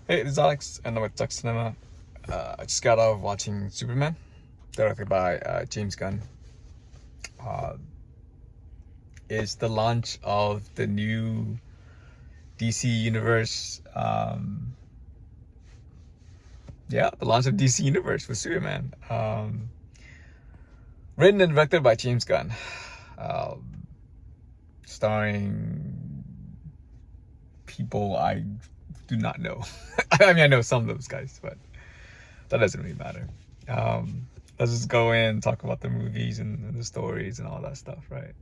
Hey, this is Alex, and I'm at Tech Cinema. I just got out of watching Superman, directed by James Gunn. Uh, it's the launch of the new DC Universe. Yeah, the launch of DC Universe with Superman. Written and directed by James Gunn. Starring people I do not know. I mean, I know some of those guys, but that doesn't really matter. Let's just go in and talk about the movies and the stories and all that stuff, right?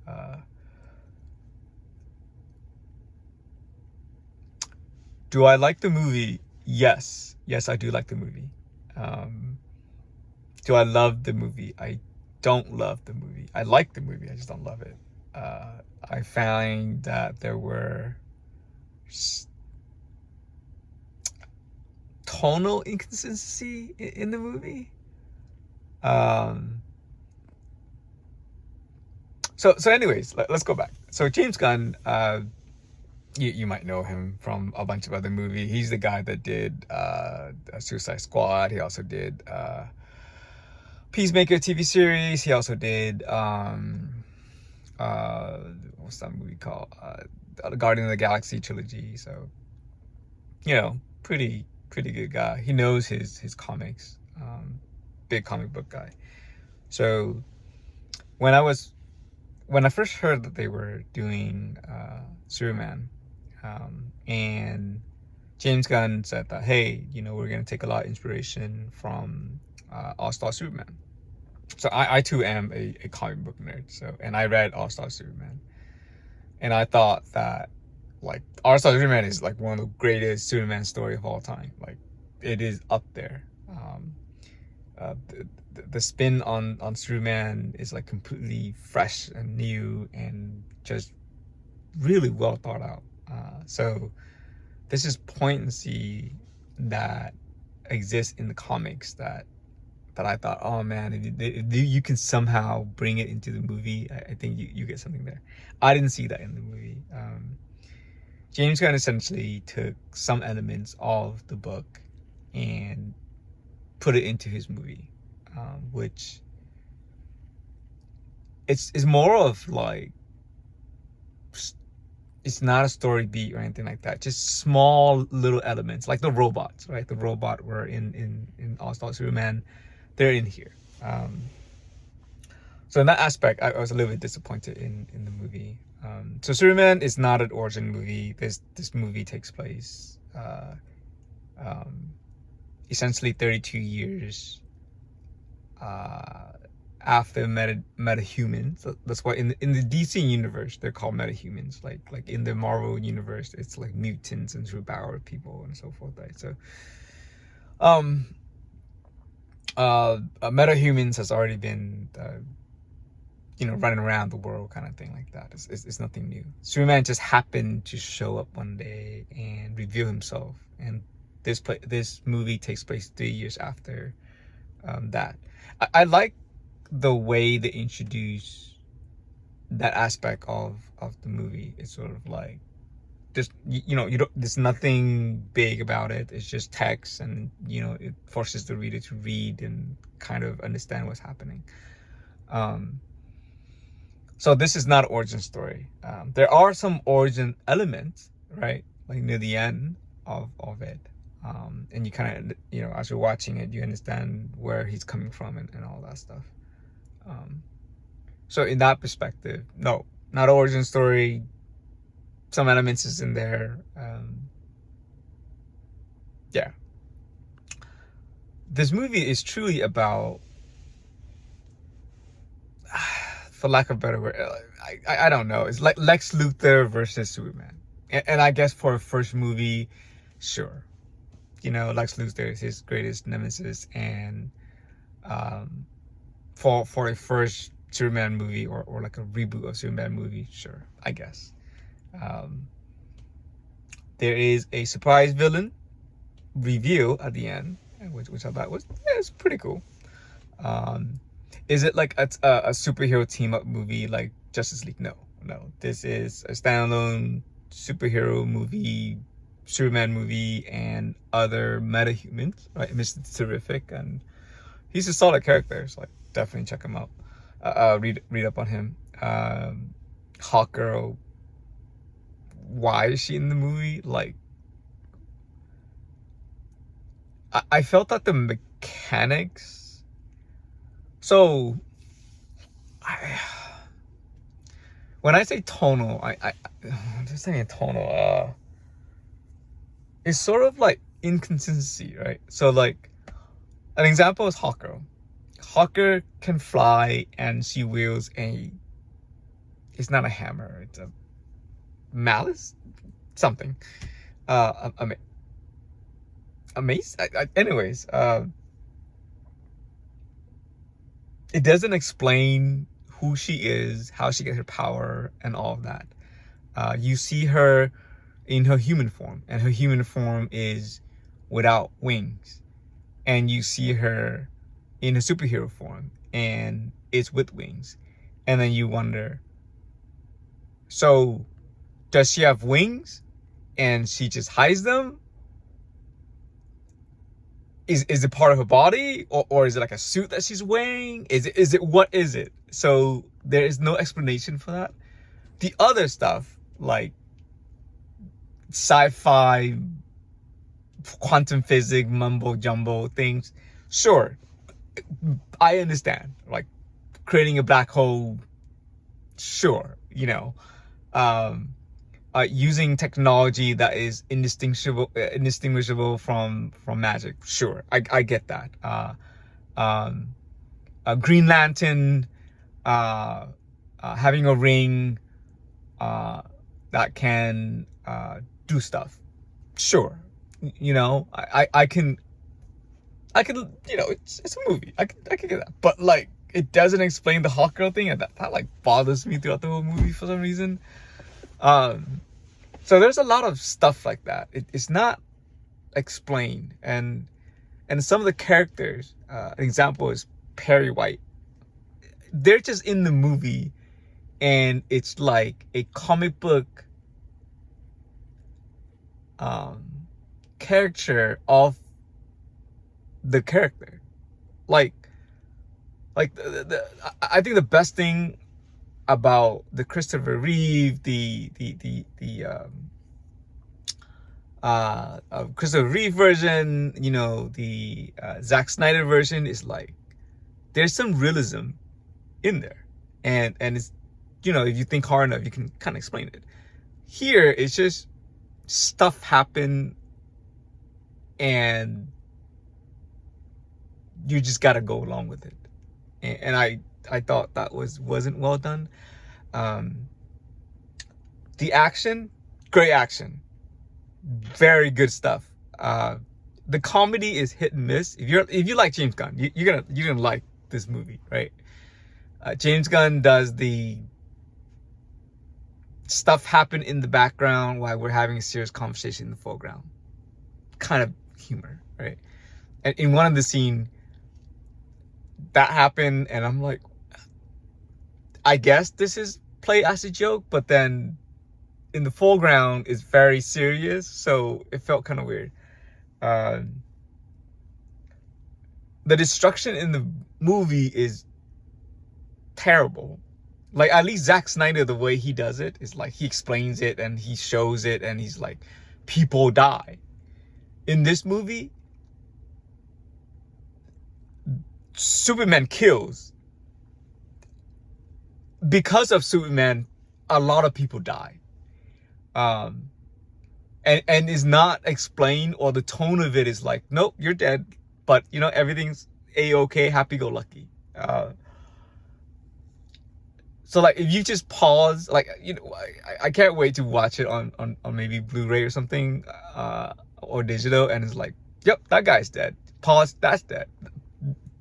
Do I like the movie? Yes. Yes, I do like the movie. Um, do I love the movie? I don't love the movie. I like the movie, I just don't love it. I find that there were tonal inconsistency in the movie. Um, so anyways, let's go back. So James Gunn, you might know him from a bunch of other movies. He's the guy that did Suicide Squad. He also did Peacemaker TV series. He also did what's that movie called? The Guardian of the Galaxy trilogy. So pretty good guy. He knows his comics. Big comic book guy. So when I first heard that they were doing Superman, and James Gunn said that, hey, we're gonna take a lot of inspiration from All-Star Superman. So I too am a comic book nerd. And I read All-Star Superman, and I thought that like All-Star Superman is like one of the greatest Superman story of all time. Like it is up there. The spin on Superman is like completely fresh and new and just really well thought out. So this is poignancy that exists in the comics that I thought, oh man, if you can somehow bring it into the movie, I think you get something there. I didn't see that in the movie. James Gunn essentially took some elements of the book and put it into his movie, which it's more of like, it's not a story beat or anything like that. Just small little elements, like the robots, right? The robot were in All-Star Superman. They're in here. So in that aspect, I was a little bit disappointed in the movie. So Superman is not an origin movie. This movie takes place essentially 32 years after metahumans. So that's why in the DC universe they're called metahumans. Like in the Marvel universe, it's like mutants and superpowered people and so forth. Right? So, metahumans has already been running around the world, kind of thing like that. It's nothing new. Superman just happened to show up one day and reveal himself, and this movie takes place 3 years after that. I like the way they introduce that aspect of the movie. It's sort of like just you don't, there's nothing big about it. It's just text, and it forces the reader to read and kind of understand what's happening. So this is not an origin story. There are some origin elements, right, like near the end of it. And you kind of, as you're watching it, you understand where he's coming from and all that stuff. So in that perspective, no, not an origin story. Some elements is in there. Yeah. This movie is truly about, for lack of a better word, I don't know. It's like Lex Luthor versus Superman. And I guess for a first movie, sure. Lex Luthor is his greatest nemesis, and for a first Superman movie or like a reboot of Superman movie, sure, I guess. There is a surprise villain reveal at the end, which I thought was it's pretty cool. Is it like a superhero team up movie like Justice League? No. This is a standalone superhero movie Superman movie and other meta-humans, right? Mr. Terrific, and he's a solid character, so like definitely check him out. Read up on him. Hawkgirl, why is she in the movie? Like, I felt that the mechanics. So, when I say tonal, I'm just saying tonal. It's sort of like inconsistency, right? So like, an example is Hawker. Hawker can fly and she wields it's not a hammer, it's a malice? Something. A mace? Anyways, it doesn't explain who she is, how she gets her power, and all of that. You see her in her human form, and her human form is without wings. And you see her in a superhero form, and it's with wings. And then you wonder, so does she have wings and she just hides them? Is it part of her body, or is it like a suit that she's wearing? Is it what is it? So there is no explanation for that. The other stuff, like sci-fi, quantum physics, mumbo jumbo things, sure, I understand. Like creating a black hole, sure, using technology that is indistinguishable from magic, sure, I get that. A Green Lantern having a ring that can do stuff, sure, I can, it's a movie, I can get that, but like it doesn't explain the Hawkgirl thing, and that like bothers me throughout the whole movie for some reason. So there's a lot of stuff like that. It's not explained, and some of the characters, an example is Perry White. They're just in the movie, and it's like a comic book caricature of the character. Like I think the best thing about the Christopher Reeve, the Christopher Reeve version, the Zack Snyder version, is like there's some realism in there, and it's, if you think hard enough, you can kind of explain it. Here, it's just stuff happen, and you just gotta go along with it. And I thought that wasn't well done. The action, great action, very good stuff. The comedy is hit and miss. If you like James Gunn, you're gonna like this movie, right? James Gunn does the stuff happen in the background while we're having a serious conversation in the foreground kind of humor, right? And in one of the scene that happened, and I'm like, I guess this is played as a joke, but then in the foreground is very serious, so it felt kind of weird. The destruction in the movie is terrible. Like, at least Zack Snyder, the way he does it is like he explains it and he shows it, and he's like, people die. In this movie, Superman kills. Because of Superman, a lot of people die. And is not explained, or the tone of it is like, nope, you're dead, but everything's a-okay, happy-go-lucky. So like, if you just pause, like, I can't wait to watch it on maybe Blu-ray or something, or digital, and it's like, yep, that guy's dead. Pause, that's dead.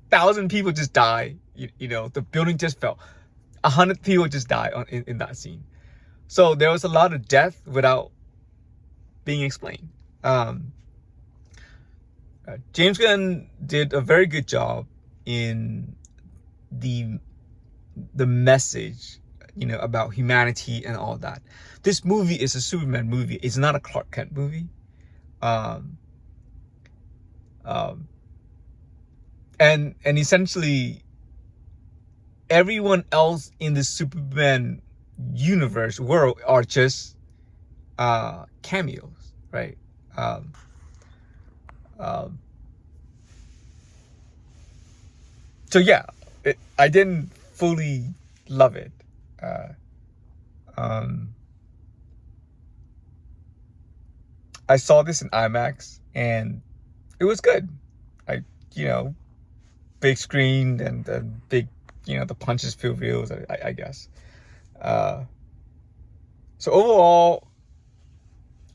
1,000 people just die. The building just fell. 100 people just died in that scene. So there was a lot of death without being explained. James Gunn did a very good job in the message, about humanity and all that. This movie is a Superman movie. It's not a Clark Kent movie. Um, um, and essentially everyone else in the Superman universe world are just cameos, right? Um, um, so yeah, I didn't fully love it. Uh, um, I saw this in IMAX and it was good. I, you know, big screen and big, the punches feel real, I guess. Uh, so overall,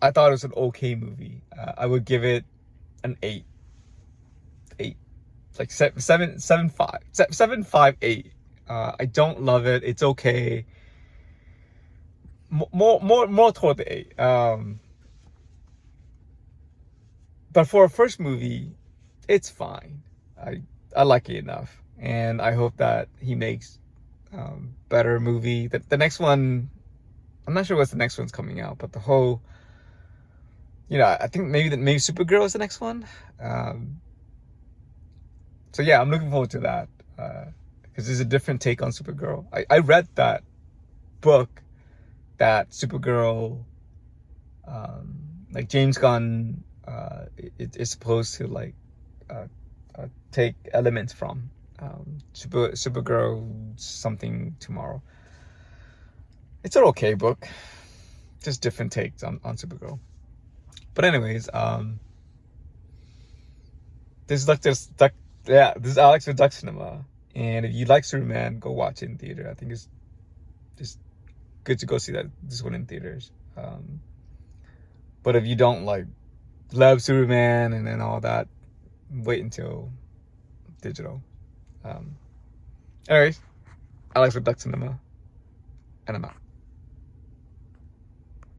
I thought it was an okay movie. I would give it an 8, like 7.5, I don't love it. It's okay. More toward the 8. But for a first movie, it's fine. I like it enough, and I hope that he makes better movie. The next one, I'm not sure what's the next one's coming out, but the whole, I think maybe Supergirl is the next one. So yeah, I'm looking forward to that because there's a different take on Supergirl. I read that book that Supergirl, like James Gunn, is supposed to like take elements from Supergirl something tomorrow. It's an okay book, just different takes on Supergirl. But anyways, this is this is Alex with Duck Cinema, and if you like Superman, go watch it in theater. I think it's just good to go see this one in theaters. But if you don't love Superman and then all that, wait until digital. Anyways, Alex with Duck Cinema, and I'm out.